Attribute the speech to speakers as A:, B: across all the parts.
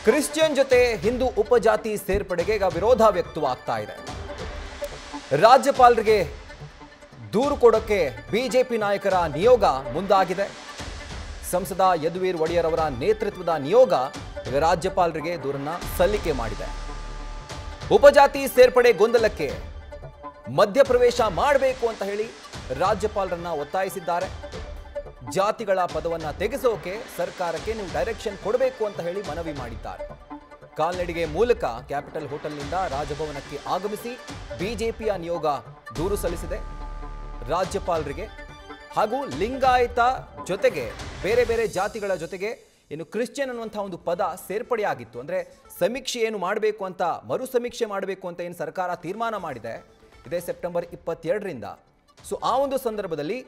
A: Christian ಜೊತೆ ಹಿಂದೂ ಉಪಜಾತಿ ಸೇರ್ಪಡೆಗೆ ಈಗ ವಿರೋಧ ವ್ಯಕ್ತವಾಗ್ತಾ ಇದೆ. ರಾಜ್ಯಪಾಲರಿಗೆ ದೂರು ಕೊಡೋಕೆ ಬಿಜೆಪಿ ನಾಯಕರ ನಿಯೋಗ ಮುಂದಾಗಿದೆ. ಸಂಸದ ಯದುವೀರ್ ಒಡೆಯರ್ ಅವರ ನೇತೃತ್ವದ ನಿಯೋಗ ಈಗ ರಾಜ್ಯಪಾಲರಿಗೆ ದೂರನ್ನ ಸಲ್ಲಿಕೆ ಮಾಡಿದೆ. ಉಪಜಾತಿ ಸೇರ್ಪಡೆ ಗೊಂದಲಕ್ಕೆ ಮಧ್ಯಪ್ರವೇಶ ಮಾಡಬೇಕು ಅಂತ ಹೇಳಿ ರಾಜ್ಯಪಾಲರನ್ನ ಒತ್ತಾಯಿಸಿದ್ದಾರೆ. ಜಾತಿಗಳ ಪದವನ್ನ ತೆಗೆಸೋಕೆ ಸರ್ಕಾರಕ್ಕೆ ನೀವು ಡೈರೆಕ್ಷನ್ ಕೊಡಬೇಕು ಅಂತ ಹೇಳಿ ಮನವಿ ಮಾಡಿದ್ದಾರೆ. ಕಾಲ್ನಡಿಗೆ ಮೂಲಕ ಕ್ಯಾಪಿಟಲ್ ಹೋಟೆಲ್ನಿಂದ ರಾಜಭವನಕ್ಕೆ ಆಗಮಿಸಿ ಬಿಜೆಪಿಯ ನಿಯೋಗ ದೂರು ಸಲ್ಲಿಸಿದೆ ರಾಜ್ಯಪಾಲರಿಗೆ. ಹಾಗೂ ಲಿಂಗಾಯತ ಜೊತೆಗೆ ಬೇರೆ ಬೇರೆ ಜಾತಿಗಳ ಜೊತೆಗೆ ಇನ್ನು ಕ್ರಿಶ್ಚಿಯನ್ ಅನ್ನುವಂಥ ಒಂದು ಪದ ಸೇರ್ಪಡೆಯಾಗಿತ್ತು. ಅಂದರೆ ಸಮೀಕ್ಷೆ ಏನು ಮಾಡಬೇಕು ಅಂತ, ಮರು ಸಮೀಕ್ಷೆ ಮಾಡಬೇಕು ಅಂತ ಏನು ಸರ್ಕಾರ ತೀರ್ಮಾನ ಮಾಡಿದೆ ಇದೇ ಸೆಪ್ಟೆಂಬರ್ 22ರಿಂದ. ಸೊ ಆ ಒಂದು ಸಂದರ್ಭದಲ್ಲಿ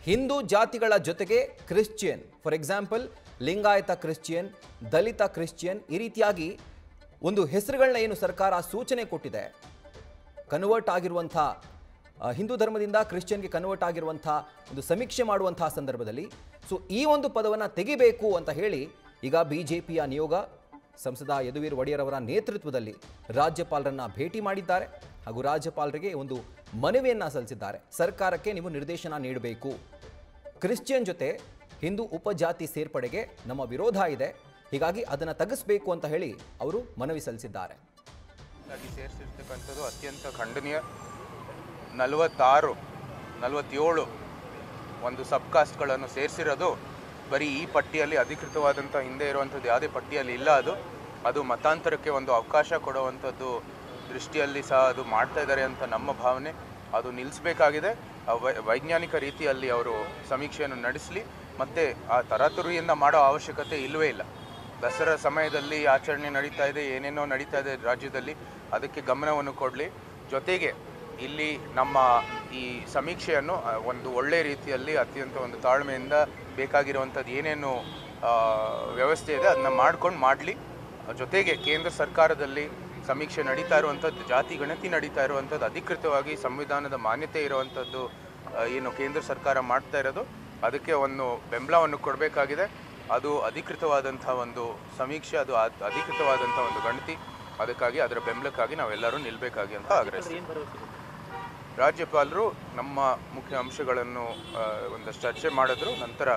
A: ಹಿಂದೂ ಜಾತಿಗಳ ಜೊತೆಗೆ Christian, for example Lingayat Christian, Dalit Christian, ಈ ರೀತಿಯಾಗಿ ಒಂದು ಹೆಸರುಗಳನ್ನ ಏನು ಸರ್ಕಾರ ಸೂಚನೆ ಕೊಟ್ಟಿದೆ, ಕನ್ವರ್ಟ್ ಆಗಿರುವಂಥ ಹಿಂದೂ ಧರ್ಮದಿಂದ ಕ್ರಿಶ್ಚಿಯನ್ಗೆ ಕನ್ವರ್ಟ್ ಆಗಿರುವಂಥ ಒಂದು ಸಮೀಕ್ಷೆ ಮಾಡುವಂತಹ ಸಂದರ್ಭದಲ್ಲಿ ಸೊ ಈ ಒಂದು ಪದವನ್ನು ತೆಗಿಬೇಕು ಅಂತ ಹೇಳಿ ಈಗ ಬಿಜೆಪಿಯ ನಿಯೋಗ ಸಂಸದ ಯದುವೀರ್ ಒಡೆಯರ್ ಅವರ ನೇತೃತ್ವದಲ್ಲಿ ರಾಜ್ಯಪಾಲರನ್ನ ಭೇಟಿ ಮಾಡಿದ್ದಾರೆ. ಹಾಗೂ ರಾಜ್ಯಪಾಲರಿಗೆ ಒಂದು ಮನವಿಯನ್ನು ಸಲ್ಲಿಸಿದ್ದಾರೆ. ಸರ್ಕಾರಕ್ಕೆ ನೀವು ನಿರ್ದೇಶನ ನೀಡಬೇಕು, ಕ್ರಿಶ್ಚಿಯನ್ ಜೊತೆ ಹಿಂದೂ ಉಪಜಾತಿ ಸೇರ್ಪಡೆಗೆ ನಮ್ಮ ವಿರೋಧ ಇದೆ, ಹೀಗಾಗಿ ಅದನ್ನು ತಗ್ಗಿಸಬೇಕು ಅಂತ ಹೇಳಿ ಅವರು ಮನವಿ ಸಲ್ಲಿಸಿದ್ದಾರೆ.
B: ಸೇರಿಸಿರ್ತಕ್ಕಂಥದ್ದು ಅತ್ಯಂತ ಖಂಡನೀಯ. 47 ಒಂದು ಸಬ್ಕಾಸ್ಟ್ಗಳನ್ನು ಸೇರಿಸಿರೋದು ಬರೀ ಈ ಪಟ್ಟಿಯಲ್ಲಿ ಅಧಿಕೃತವಾದಂಥ ಹಿಂದೆ ಇರುವಂಥದ್ದು ಯಾವುದೇ ಪಟ್ಟಿಯಲ್ಲಿ ಇಲ್ಲ. ಅದು ಮತಾಂತರಕ್ಕೆ ಒಂದು ಅವಕಾಶ ಕೊಡುವಂಥದ್ದು ದೃಷ್ಟಿಯಲ್ಲಿ ಸಹ ಅದು ಮಾಡ್ತಾ ಇದ್ದಾರೆ ಅಂತ ನಮ್ಮ ಭಾವನೆ. ಅದು ನಿಲ್ಲಿಸಬೇಕಾಗಿದೆ. ವೈಜ್ಞಾನಿಕ ರೀತಿಯಲ್ಲಿ ಅವರು ಸಮೀಕ್ಷೆಯನ್ನು ನಡೆಸಲಿ. ಮತ್ತು ಆ ತರಾತುರಿಯಿಂದ ಮಾಡೋ ಅವಶ್ಯಕತೆ ಇಲ್ಲವೇ ಇಲ್ಲ. ದಸರಾ ಸಮಯದಲ್ಲಿ ಆಚರಣೆ ನಡೀತಾ ಇದೆ, ಏನೇನೋ ನಡೀತಾ ಇದೆ ರಾಜ್ಯದಲ್ಲಿ, ಅದಕ್ಕೆ ಗಮನವನ್ನು ಕೊಡಲಿ. ಜೊತೆಗೆ ಇಲ್ಲಿ ನಮ್ಮ ಈ ಸಮೀಕ್ಷೆಯನ್ನು ಒಂದು ಒಳ್ಳೆಯ ರೀತಿಯಲ್ಲಿ ಅತ್ಯಂತ ಒಂದು ತಾಳ್ಮೆಯಿಂದ ಬೇಕಾಗಿರುವಂಥದ್ದು ಏನೇನು ವ್ಯವಸ್ಥೆ ಇದೆ ಅದನ್ನ ಮಾಡಲಿ. ಜೊತೆಗೆ ಕೇಂದ್ರ ಸರ್ಕಾರದಲ್ಲಿ ಸಮೀಕ್ಷೆ ನಡೀತಾ ಇರುವಂಥದ್ದು, ಜಾತಿ ಗಣತಿ ನಡೀತಾ ಇರುವಂಥದ್ದು, ಅಧಿಕೃತವಾಗಿ ಸಂವಿಧಾನದ ಮಾನ್ಯತೆ ಇರುವಂಥದ್ದು ಏನು ಕೇಂದ್ರ ಸರ್ಕಾರ ಮಾಡ್ತಾ ಇರೋದು, ಅದಕ್ಕೆ ಒಂದು ಬೆಂಬಲವನ್ನು ಕೊಡಬೇಕಾಗಿದೆ. ಅದು ಅಧಿಕೃತವಾದಂಥ ಒಂದು ಸಮೀಕ್ಷೆ, ಅದು ಅಧಿಕೃತವಾದಂಥ ಒಂದು ಗಣತಿ. ಅದಕ್ಕಾಗಿ ಅದರ ಬೆಂಬಲಕ್ಕಾಗಿ ನಾವೆಲ್ಲರೂ ನಿಲ್ಲಬೇಕಾಗಿ ಅಂತ ಆಗ್ರಹಿಸ್ತೀವಿ. ರಾಜ್ಯಪಾಲರು ನಮ್ಮ ಮುಖ್ಯ ಅಂಶಗಳನ್ನು ಒಂದಷ್ಟು ಚರ್ಚೆ ಮಾಡಿದ್ರು. ನಂತರ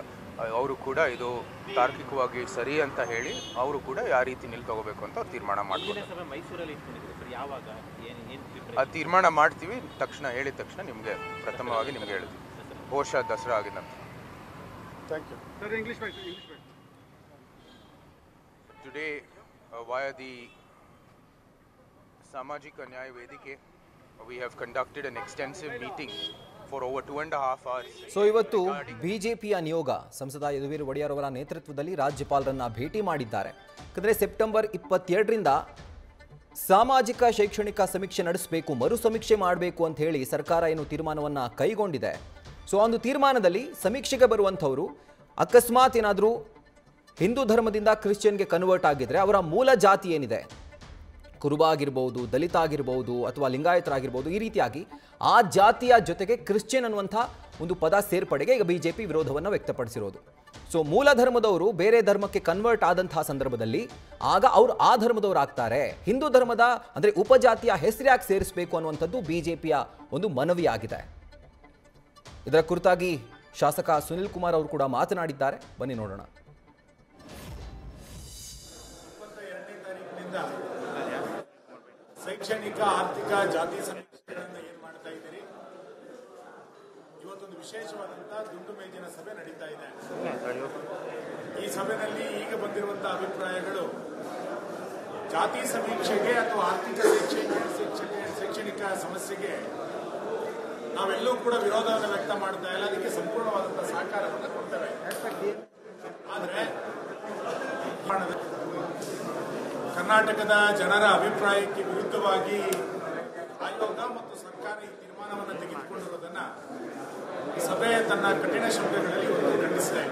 B: ಅವರು ಕೂಡ ಇದು ತಾರ್ಕಿಕವಾಗಿ ಸರಿ ಅಂತ ಹೇಳಿ ಅವರು ಕೂಡ ಯಾವ ರೀತಿ ತಗೋಬೇಕು ಅಂತ ಅವ್ರು ತೀರ್ಮಾನ ಮಾಡ್ತಾರೆ. ಆ ತೀರ್ಮಾನ ಮಾಡ್ತೀವಿ ತಕ್ಷಣ, ಹೇಳಿದ ತಕ್ಷಣ ನಿಮಗೆ ಪ್ರಥಮವಾಗಿ ನಿಮ್ಗೆ ಹೇಳ್ತೀವಿ. ಬಹುಶಃ ದಸರಾ ಆಗಿದ ನಂತರ. ಟುಡೇ via the ಸಾಮಾಜಿಕ ನ್ಯಾಯ ವೇದಿಕೆ we have conducted an extensive meeting for over 2.5 hours.
A: So ಇವತ್ತು ಬಿಜೆಪಿಯ ನಿಯೋಗ ಸಂಸದ ಯದುವೀರ್ ಒಡೆಯರ್ ಅವರ ನೇತೃತ್ವದಲ್ಲಿ ರಾಜ್ಯಪಾಲರನ್ನ ಭೇಟಿ ಮಾಡಿದ್ದಾರೆ. ಯಾಕಂದರೆ ಸೆಪ್ಟೆಂಬರ್ 22ರಿಂದ ಸಾಮಾಜಿಕ ಶೈಕ್ಷಣಿಕ ಸಮೀಕ್ಷೆ ನಡೆಸಬೇಕು, ಮರು ಸಮೀಕ್ಷೆ ಮಾಡಬೇಕು ಅಂತ ಹೇಳಿ ಸರ್ಕಾರ ಏನು ತೀರ್ಮಾನವನ್ನು ಕೈಗೊಂಡಿದೆ. ಸೊ ಒಂದು ತೀರ್ಮಾನದಲ್ಲಿ ಸಮೀಕ್ಷೆಗೆ ಬರುವಂಥವರು ಅಕಸ್ಮಾತ್ ಏನಾದರೂ ಹಿಂದೂ ಧರ್ಮದಿಂದ ಕ್ರಿಶ್ಚಿಯನ್ಗೆ ಕನ್ವರ್ಟ್ ಆಗಿದ್ರೆ ಅವರ ಮೂಲ ಜಾತಿ ಏನಿದೆ, ಕುರುಬ ಆಗಿರ್ಬೋದು, ದಲಿತ ಆಗಿರ್ಬೋದು, ಅಥವಾ ಲಿಂಗಾಯತರಾಗಿರ್ಬೋದು, ಈ ರೀತಿಯಾಗಿ ಆ ಜಾತಿಯ ಜೊತೆಗೆ ಕ್ರಿಶ್ಚಿಯನ್ ಅನ್ನುವಂಥ ಒಂದು ಪದ ಸೇರ್ಪಡೆಗೆ ಈಗ ಬಿಜೆಪಿ ವಿರೋಧವನ್ನು ವ್ಯಕ್ತಪಡಿಸಿರೋದು. ಸೊ ಮೂಲ ಧರ್ಮದವರು ಬೇರೆ ಧರ್ಮಕ್ಕೆ ಕನ್ವರ್ಟ್ ಆದಂತಹ ಸಂದರ್ಭದಲ್ಲಿ ಆಗ ಅವರು ಆ ಧರ್ಮದವರು ಆಗ್ತಾರೆ. ಹಿಂದೂ ಧರ್ಮದ ಅಂದರೆ ಉಪಜಾತಿಯ ಹೆಸರು ಯಾಕೆ ಸೇರಿಸಬೇಕು ಅನ್ನುವಂಥದ್ದು ಬಿಜೆಪಿಯ ಒಂದು ಮನವಿಯಾಗಿದೆ. ಇದರ ಕುರಿತಾಗಿ ಶಾಸಕ ಸುನಿಲ್ ಕುಮಾರ್ ಅವರು ಕೂಡ ಮಾತನಾಡಿದ್ದಾರೆ. ಬನ್ನಿ ನೋಡೋಣ.
C: ಶೈಕ್ಷಣಿಕ ಆರ್ಥಿಕ ಜಾತಿ ಸಮೀಕ್ಷೆಗಳನ್ನು ಏನು ಮಾಡ್ತಾ ಇದ್ದೀರಿ? ಇವತ್ತೊಂದು ವಿಶೇಷವಾದಂತಹ ದುಂಡು ಮೇಜಿನ ಸಭೆ ನಡೀತಾ ಇದೆ. ಈ ಸಭೆಯಲ್ಲಿ ಈಗ ಬಂದಿರುವಂತಹ ಅಭಿಪ್ರಾಯಗಳು ಜಾತಿ ಸಮೀಕ್ಷೆಗೆ ಅಥವಾ ಆರ್ಥಿಕ ಶೈಕ್ಷಣಿಕ ಸಮಸ್ಯೆಗೆ ನಾವೆಲ್ಲೂ ಕೂಡ ವಿರೋಧವನ್ನು ವ್ಯಕ್ತ ಮಾಡ್ತಾ ಇಲ್ಲ. ಅದಕ್ಕೆ ಸಂಪೂರ್ಣವಾದಂತಹ ಸಹಕಾರವನ್ನು ಕೊಡ್ತೇವೆ. ಆದರೆ ಕರ್ನಾಟಕದ ಜನರ ಅಭಿಪ್ರಾಯಕ್ಕೆ ವಿರುದ್ಧವಾಗಿ ಆಯೋಗ ಮತ್ತು ಸರ್ಕಾರ ಈ ತೀರ್ಮಾನವನ್ನು ತೆಗೆದುಕೊಂಡಿರುವುದನ್ನು ಸಭೆ ತನ್ನ ಕಠಿಣ ಶಬ್ದಗಳಲ್ಲಿ ಖಂಡಿಸಿದೆ.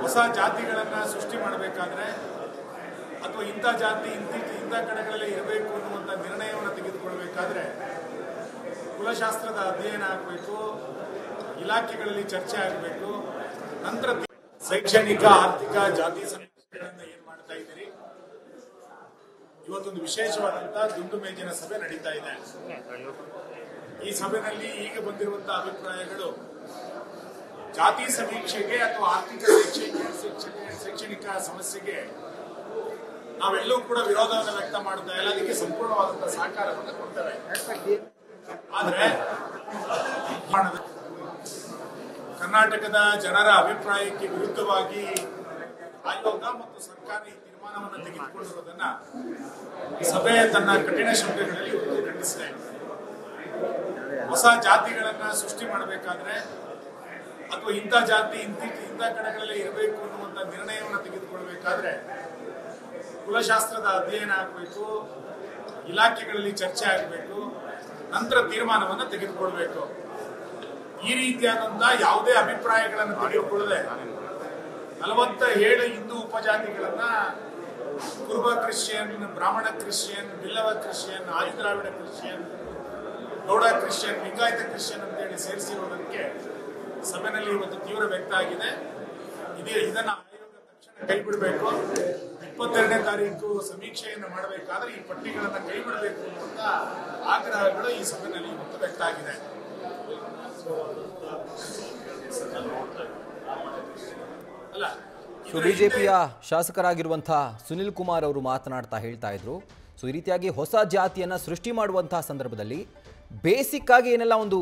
C: ಹೊಸ ಜಾತಿಗಳನ್ನು ಸೃಷ್ಟಿ ಮಾಡಬೇಕಾದ್ರೆ ಅಥವಾ ಇಂಥ ಜಾತಿ ಇಂಥ ಕಡೆಗಳಲ್ಲಿ ಇರಬೇಕು ಅನ್ನುವಂಥ ನಿರ್ಣಯವನ್ನು ತೆಗೆದುಕೊಳ್ಳಬೇಕಾದ್ರೆ ಕುಲಶಾಸ್ತ್ರದ ಅಧ್ಯಯನ ಆಗಬೇಕು, ಇಲಾಖೆಗಳಲ್ಲಿ ಚರ್ಚೆ ಆಗಬೇಕು. ನಂತರ ಶೈಕ್ಷಣಿಕ ಆರ್ಥಿಕ ಜಾತಿ ಸಮೀಕ್ಷೆಗಳನ್ನು ಏನು ಮಾಡ್ತಾರೆ ಇವತ್ತೊಂದು ವಿಶೇಷವಾದಂತಹ ದುಂಡು ಮೇಜಿನ ಸಭೆ ನಡೀತಾ ಇದೆ. ಈ ಸಭೆಯಲ್ಲಿ ಈಗ ಬಂದಿರುವಂತಹ ಅಭಿಪ್ರಾಯಗಳು ಜಾತಿ ಸಮೀಕ್ಷೆಗೆ ಅಥವಾ ಆರ್ಥಿಕ ಶೈಕ್ಷಣಿಕ ಸಮಸ್ಯೆಗೆ ನಾವೆಲ್ಲೂ ಕೂಡ ವಿರೋಧವನ್ನು ವ್ಯಕ್ತ ಮಾಡ್ತಾ ಇಲ್ಲ, ಅದಕ್ಕೆ ಸಂಪೂರ್ಣವಾದಂತಹ ಸಹಕಾರವನ್ನು ಕೊಡ್ತೇವೆ. ಆದರೆ ಕರ್ನಾಟಕದ ಜನರ ಅಭಿಪ್ರಾಯಕ್ಕೆ ವಿರುದ್ಧವಾಗಿ ಆಯೋಗ ಮತ್ತು ಸರ್ಕಾರ ಈ ತೀರ್ಮಾನವನ್ನು ತೆಗೆದುಕೊಂಡಿರುವುದನ್ನ ಸಭೆ ತನ್ನ ಕಠಿಣ ಶಬ್ದಗಳಲ್ಲಿ ಖಂಡಿಸಿದೆ. ಹೊಸ ಜಾತಿಗಳನ್ನ ಸೃಷ್ಟಿ ಮಾಡಬೇಕಾದ್ರೆ ಅಥವಾ ಇಂಥ ಜಾತಿ ಇಂಥ ಕಡೆಗಳಲ್ಲಿ ಇರಬೇಕು ಅನ್ನುವಂಥ ನಿರ್ಣಯವನ್ನು ತೆಗೆದುಕೊಳ್ಬೇಕಾದ್ರೆ ಕುಲಶಾಸ್ತ್ರದ ಅಧ್ಯಯನ ಆಗಬೇಕು, ಇಲಾಖೆಗಳಲ್ಲಿ ಚರ್ಚೆ ಆಗಬೇಕು, ನಂತರ ತೀರ್ಮಾನವನ್ನು ತೆಗೆದುಕೊಳ್ಬೇಕು. ಈ ರೀತಿಯಾದಂತಹ ಯಾವುದೇ ಅಭಿಪ್ರಾಯಗಳನ್ನು ತೆಗೆದುಕೊಳ್ಳದೆ 47 ಹಿಂದೂ ಉಪಜಾತಿಗಳನ್ನ ಕುರುಬ ಕ್ರಿಶ್ಚಿಯನ್, ಬ್ರಾಹ್ಮಣ ಕ್ರಿಶ್ಚಿಯನ್, ಬಿಲ್ಲವ ಕ್ರಿಶ್ಚಿಯನ್, ಆದಿದ್ರಾವಿಡ ಕ್ರಿಶ್ಚಿಯನ್, ಗೌಡ ಕ್ರಿಶ್ಚಿಯನ್, ಲಿಂಗಾಯತ ಕ್ರಿಶ್ಚಿಯನ್ ಅಂತೇಳಿ ಸೇರಿಸಿರುವುದಕ್ಕೆ ಸಭೆಯಲ್ಲಿ ಇವತ್ತು ತೀವ್ರ ವ್ಯಕ್ತ ಆಗಿದೆ. ಇದನ್ನ ಆಯೋಗ ತಕ್ಷಣ ಕೈ ಬಿಡಬೇಕು. 22ನೇ ತಾರೀಕು ಸಮೀಕ್ಷೆಯನ್ನು ಮಾಡಬೇಕಾದ್ರೆ ಈ ಪಟ್ಟಿಗಳನ್ನು ಕೈ ಬಿಡಬೇಕು ಅನ್ನುವಂತ ಆಗ್ರಹಗಳು ಈ ಸಭೆಯಲ್ಲಿ ಇವತ್ತು ವ್ಯಕ್ತ ಆಗಿದೆ.
A: ಬಿಜೆಪಿಯ ಶಾಸಕರಾಗಿರುವಂತಹ ಸುನಿಲ್ ಕುಮಾರ್ ಅವರು ಮಾತನಾಡ್ತಾ ಹೇಳ್ತಾ ಇದ್ರು, ಸೊ ಈ ರೀತಿಯಾಗಿ ಹೊಸ ಜಾತಿಯನ್ನ ಸೃಷ್ಟಿ ಮಾಡುವಂತಹ ಸಂದರ್ಭದಲ್ಲಿ ಬೇಸಿಕ್ ಆಗಿ ಏನೆಲ್ಲ ಒಂದು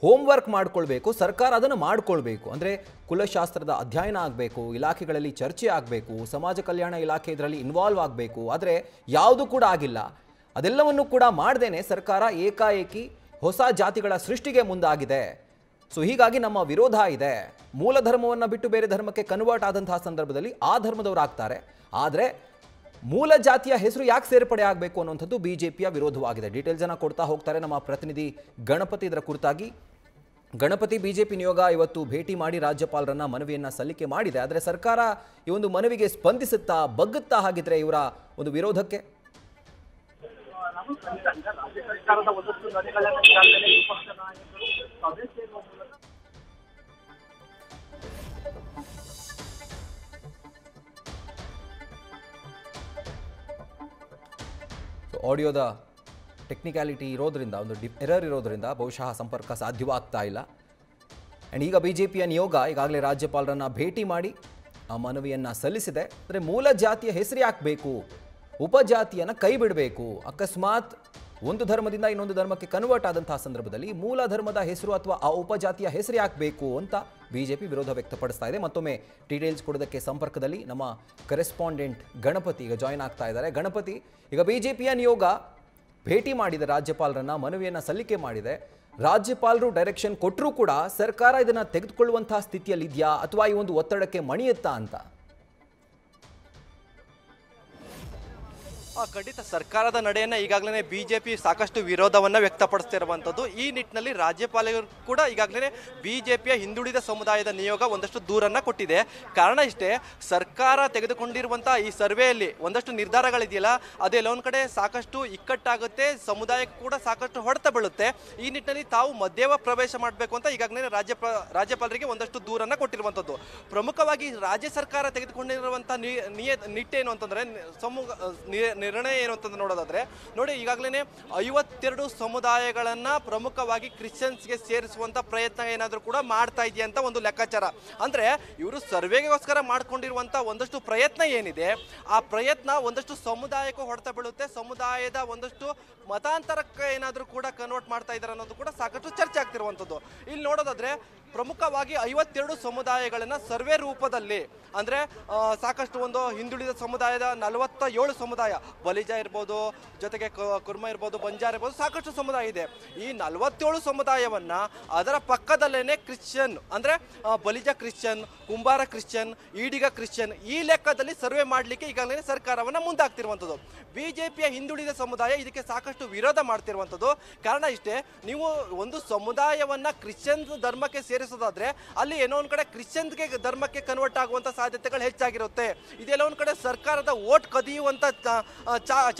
A: ಹೋಮ್ವರ್ಕ್ ಮಾಡ್ಕೊಳ್ಬೇಕು, ಸರ್ಕಾರ ಅದನ್ನು ಮಾಡ್ಕೊಳ್ಬೇಕು. ಅಂದರೆ ಕುಲಶಾಸ್ತ್ರದ ಅಧ್ಯಯನ ಆಗಬೇಕು, ಇಲಾಖೆಗಳಲ್ಲಿ ಚರ್ಚೆ ಆಗಬೇಕು, ಸಮಾಜ ಕಲ್ಯಾಣ ಇಲಾಖೆ ಇದರಲ್ಲಿ ಇನ್ವಾಲ್ವ್ ಆಗಬೇಕು. ಆದರೆ ಯಾವುದು ಕೂಡ ಆಗಿಲ್ಲ. ಅದೆಲ್ಲವನ್ನು ಕೂಡ ಮಾಡ್ದೇನೆ ಸರ್ಕಾರ ಏಕಾಏಕಿ ಹೊಸ ಜಾತಿಗಳ ಸೃಷ್ಟಿಗೆ ಮುಂದಾಗಿದೆ. ಸೊ ಹೀಗಾಗಿ ನಮ್ಮ ವಿರೋಧ ಇದೆ. ಮೂಲ ಧರ್ಮವನ್ನು ಬಿಟ್ಟು ಬೇರೆ ಧರ್ಮಕ್ಕೆ ಕನ್ವರ್ಟ್ ಆದಂತಹ ಸಂದರ್ಭದಲ್ಲಿ ಆ ಧರ್ಮದವರು ಆಗ್ತಾರೆ. ಆದರೆ ಮೂಲ ಜಾತಿಯ ಹೆಸರು ಯಾಕೆ ಸೇರ್ಪಡೆ ಆಗಬೇಕು ಅನ್ನುವಂಥದ್ದು ಬಿಜೆಪಿಯ ವಿರೋಧವಾಗಿದೆ. ಡೀಟೇಲ್ಸ್ ಅನ್ನು ಕೊಡ್ತಾ ಹೋಗ್ತಾರೆ ನಮ್ಮ ಪ್ರತಿನಿಧಿ ಗಣಪತಿ. ಇದರ ಕುರಿತಾಗಿ ಗಣಪತಿ, ಬಿಜೆಪಿ ನಿಯೋಗ ಇವತ್ತು ಭೇಟಿ ಮಾಡಿ ರಾಜ್ಯಪಾಲರನ್ನ ಮನವಿಯನ್ನ ಸಲ್ಲಿಕೆ ಮಾಡಿದೆ. ಆದರೆ ಸರ್ಕಾರ ಈ ಒಂದು ಮನವಿಗೆ ಸ್ಪಂದಿಸುತ್ತಾ ಬಗ್ಗುತ್ತಾ ಹಾಗಿದ್ರೆ ಇವರ ಒಂದು ವಿರೋಧಕ್ಕೆ? ಆಡಿಯೋದ ಟೆಕ್ನಿಕ್ಯಾಲಿಟಿ ಇರೋದ್ರಿಂದ, ಒಂದು ಎರರ್ ಇರೋದ್ರಿಂದ ಬಹುಶಃ ಸಂಪರ್ಕ ಸಾಧ್ಯವಾಗ್ತಾ ಇಲ್ಲ. ಆ್ಯಂಡ್ ಈಗ ಬಿಜೆಪಿಯ ನಿಯೋಗ ಈಗಾಗಲೇ ರಾಜ್ಯಪಾಲರನ್ನ ಭೇಟಿ ಮಾಡಿ ಆ ಮನವಿಯನ್ನು ಸಲ್ಲಿಸಿದೆ. ಅಂದರೆ ಮೂಲ ಜಾತಿಯ ಹೆಸರು ಯಾಕೆ ಬೇಕು, ಉಪಜಾತಿಯನ್ನು ಕೈ ಬಿಡಬೇಕು. ಅಕಸ್ಮಾತ್ ಒಂದು ಧರ್ಮದಿಂದ ಇನ್ನೊಂದು ಧರ್ಮಕ್ಕೆ ಕನ್ವರ್ಟ್ ಆದಂತಹ ಸಂದರ್ಭದಲ್ಲಿ ಮೂಲ ಧರ್ಮದ ಹೆಸರು ಅಥವಾ ಆ ಉಪಜಾತಿಯ ಹೆಸರು ಯಾಕೆ ಬೇಕು ಅಂತ ಬಿಜೆಪಿ ವಿರೋಧ ವ್ಯಕ್ತಪಡಿಸ್ತಾ ಇದೆ. ಮತ್ತೊಮ್ಮೆ ಡೀಟೇಲ್ಸ್ ಕೊಡೋದಕ್ಕೆ ಸಂಪರ್ಕದಲ್ಲಿ ನಮ್ಮ ಕರೆಸ್ಪಾಂಡೆಂಟ್ ಗಣಪತಿ ಈಗ ಜಾಯ್ನ್ ಆಗ್ತಾ ಇದ್ದಾರೆ. ಗಣಪತಿ, ಈಗ ಬಿಜೆಪಿಯ ನಿಯೋಗ ಭೇಟಿ ಮಾಡಿದೆ ರಾಜ್ಯಪಾಲರನ್ನ, ಮನವಿಯನ್ನು ಸಲ್ಲಿಕೆ ಮಾಡಿದೆ. ರಾಜ್ಯಪಾಲರು ಡೈರೆಕ್ಷನ್ ಕೊಟ್ಟರೂ ಕೂಡ ಸರ್ಕಾರ ಇದನ್ನು ತೆಗೆದುಕೊಳ್ಳುವಂತಹ ಸ್ಥಿತಿಯಲ್ಲಿ ಇದೆಯಾ ಅಥವಾ ಈ ಒಂದು ಒತ್ತಡಕ್ಕೆ ಮಣಿಯುತ್ತಾ ಅಂತ?
D: ಖಂಡಿತ ಸರ್ಕಾರದ ನಡೆಯನ್ನ ಈಗಾಗಲೇ ಬಿಜೆಪಿ ಸಾಕಷ್ಟು ವಿರೋಧವನ್ನ ವ್ಯಕ್ತಪಡಿಸ್ತಿರುವಂಥದ್ದು. ಈ ನಿಟ್ಟಿನಲ್ಲಿ ರಾಜ್ಯಪಾಲರು ಕೂಡ ಈಗಾಗಲೇ ಬಿಜೆಪಿಯ ಹಿಂದುಳಿದ ಸಮುದಾಯದ ನಿಯೋಗ ಒಂದಷ್ಟು ದೂರನ್ನ ಕೊಟ್ಟಿದೆ. ಕಾರಣ ಇಷ್ಟೇ, ಸರ್ಕಾರ ತೆಗೆದುಕೊಂಡಿರುವಂತಹ ಈ ಸರ್ವೆಯಲ್ಲಿ ಒಂದಷ್ಟು ನಿರ್ಧಾರಗಳಿದೆಯಲ್ಲ, ಅದೆಲ್ಲೊಂದು ಕಡೆ ಸಾಕಷ್ಟು ಇಕ್ಕಟ್ಟಾಗುತ್ತೆ, ಸಮುದಾಯಕ್ಕೂ ಕೂಡ ಸಾಕಷ್ಟು ಹೊಡೆತ ಬೀಳುತ್ತೆ. ಈ ನಿಟ್ಟಿನಲ್ಲಿ ತಾವು ಮಧ್ಯವ ಪ್ರವೇಶ ಮಾಡಬೇಕು ಅಂತ ಈಗಾಗಲೇ ರಾಜ್ಯಪಾಲರಿಗೆ ಒಂದಷ್ಟು ದೂರನ್ನ ಕೊಟ್ಟಿರುವಂಥದ್ದು. ಪ್ರಮುಖವಾಗಿ ರಾಜ್ಯ ಸರ್ಕಾರ ತೆಗೆದುಕೊಂಡಿರುವಂತಹ ನಿಟ್ಟೇನು ಅಂತಂದ್ರೆ ನಿರ್ಣಯ ಏನು ಅಂತಂದ್ರೆ ನೋಡೋದಾದ್ರೆ ನೋಡಿ, ಈಗಾಗಲೇ 52 ಸಮುದಾಯಗಳನ್ನ ಪ್ರಮುಖವಾಗಿ ಕ್ರಿಶ್ಚಿಯನ್ಸ್ಗೆ ಸೇರಿಸುವಂತ ಪ್ರಯತ್ನ ಏನಾದರೂ ಕೂಡ ಮಾಡ್ತಾ ಇದೆಯಾ ಅಂತ ಒಂದು ಲೆಕ್ಕಾಚಾರ. ಅಂದ್ರೆ ಇವರು ಸರ್ವೆಗೋಸ್ಕರ ಮಾಡ್ಕೊಂಡಿರುವಂತ ಒಂದಷ್ಟು ಪ್ರಯತ್ನ ಏನಿದೆ, ಆ ಪ್ರಯತ್ನ ಒಂದಷ್ಟು ಸಮುದಾಯಕ್ಕೂ ಹೊಡೆತ ಬೀಳುತ್ತೆ, ಸಮುದಾಯದ ಒಂದಷ್ಟು ಮತಾಂತರಕ್ಕೆ ಏನಾದರೂ ಕೂಡ ಕನ್ವರ್ಟ್ ಮಾಡ್ತಾ ಇದ್ದಾರೆ ಅನ್ನೋದು ಕೂಡ ಸಾಕಷ್ಟು ಚರ್ಚೆ ಆಗ್ತಿರುವಂಥದ್ದು. ಇಲ್ಲಿ ನೋಡೋದಾದ್ರೆ ಪ್ರಮುಖವಾಗಿ 52 ಸಮುದಾಯಗಳನ್ನ ಸರ್ವೆ ರೂಪದಲ್ಲಿ, ಅಂದ್ರೆ ಸಾಕಷ್ಟು ಒಂದು ಹಿಂದುಳಿದ ಸಮುದಾಯದ 47 ಸಮುದಾಯ, ಬಲಿಜ ಇರ್ಬೋದು, ಜೊತೆಗೆ ಕುರ್ಮ ಇರ್ಬೋದು, ಬಂಜಾರ ಇರ್ಬೋದು, ಸಾಕಷ್ಟು ಸಮುದಾಯ ಇದೆ. ಈ 47 ಸಮುದಾಯವನ್ನ ಅದರ ಪಕ್ಕದಲ್ಲೇನೆ ಕ್ರಿಶ್ಚಿಯನ್, ಅಂದ್ರೆ ಬಲಿಜ ಕ್ರಿಶ್ಚಿಯನ್, ಕುಂಬಾರ ಕ್ರಿಶ್ಚಿಯನ್, ಈಡಿಗ ಕ್ರಿಶ್ಚಿಯನ್, ಈ ಲೆಕ್ಕದಲ್ಲಿ ಸರ್ವೆ ಮಾಡಲಿಕ್ಕೆ ಈಗಾಗಲೇ ಸರ್ಕಾರವನ್ನ ಮುಂದಾಗ್ತಿರುವಂಥದ್ದು. ಬಿಜೆಪಿಯ ಹಿಂದುಳಿದ ಸಮುದಾಯ ಇದಕ್ಕೆ ಸಾಕಷ್ಟು ವಿರೋಧ ಮಾಡ್ತಿರುವಂಥದ್ದು. ಕಾರಣ ಇಷ್ಟೇ, ನೀವು ಒಂದು ಸಮುದಾಯವನ್ನ ಕ್ರಿಶ್ಚಿಯನ್ ಧರ್ಮಕ್ಕೆ ಸೇರಿಸೋದಾದ್ರೆ ಅಲ್ಲಿ ಏನೋ ಒಂದು ಕಡೆ ಕ್ರಿಶ್ಚಿಯನ್ಗೆ ಧರ್ಮಕ್ಕೆ ಕನ್ವರ್ಟ್ ಆಗುವಂಥ ಸಾಧ್ಯತೆಗಳು ಹೆಚ್ಚಾಗಿರುತ್ತೆ. ಇದೆಲ್ಲ ಒಂದು ಕಡೆ ಸರ್ಕಾರದ ಓಟ್ ಕದಿಯುವಂಥ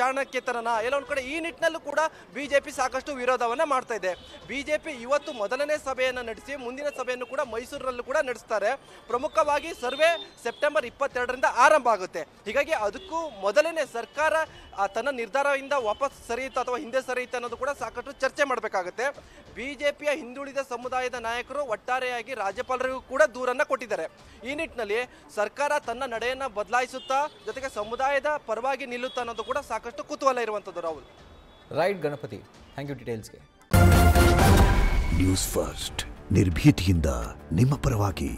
D: ಚಾಣಕ್ಯತನ ಎಲ್ಲ ಒಂದು ಕಡೆ. ಈ ನಿಟ್ಟಿನಲ್ಲೂ ಕೂಡ ಬಿಜೆಪಿ ಸಾಕಷ್ಟು ವಿರೋಧವನ್ನ ಮಾಡ್ತಾ ಇದೆ. ಬಿಜೆಪಿ ಇವತ್ತು ಮೊದಲನೇ ಸಭೆಯನ್ನು ನಡೆಸಿ ಮುಂದಿನ ಸಭೆಯನ್ನು ಕೂಡ ಮೈಸೂರಿನಲ್ಲೂ ಕೂಡ ನಡೆಸ್ತಾರೆ. ಪ್ರಮುಖವಾಗಿ ಸರ್ವೆ ಸೆಪ್ಟೆಂಬರ್ 22ರಿಂದ ಆರಂಭ ಆಗುತ್ತೆ. ಹೀಗಾಗಿ ಅದಕ್ಕೂ ಮೊದಲನೇ ಸರ್ಕಾರ ತನ್ನ ನಿರ್ಧಾರದಿಂದ ವಾಪಸ್ ಸರಿಯುತ್ತಾ ಅಥವಾ ಹಿಂದೆ ಸರಿಯುತ್ತಾ ಅನ್ನೋದು ಕೂಡ ಸಾಕಷ್ಟು ಚರ್ಚೆ ಮಾಡಬೇಕಾಗುತ್ತೆ. ಬಿಜೆಪಿಯ ಹಿಂದುಳಿದ ಸಮುದಾಯದ ನಾಯಕರು ಒಟ್ಟಾರೆಯಾಗಿ ರಾಜ್ಯಪಾಲರಿಗೂ ಕೂಡ ದೂರನ್ನ ಕೊಟ್ಟಿದ್ದಾರೆ. ಈ ನಿಟ್ಟಿನಲ್ಲಿ ಸರ್ಕಾರ ತನ್ನ ನಡೆಯನ್ನ ಬದಲಾಯಿಸುತ್ತಾ ಜೊತೆಗೆ ಸಮುದಾಯದ ಪರವಾಗಿ ನಿಲ್ಲುತ್ತಾ ಅನ್ನೋದು ಕೂಡ ಸಾಕಷ್ಟು ಕುತೂಹಲ ಇರುವಂಥದ್ದು. Rahul.
A: Right Ganapati, thank you ಡೀಟೇಲ್ಸ್ಗೆ.
E: ನ್ಯೂಸ್ ಫಸ್ಟ್ ನಿರ್ಭೀತಿಯಿಂದ ನಿಮ್ಮ ಪರವಾಗಿ.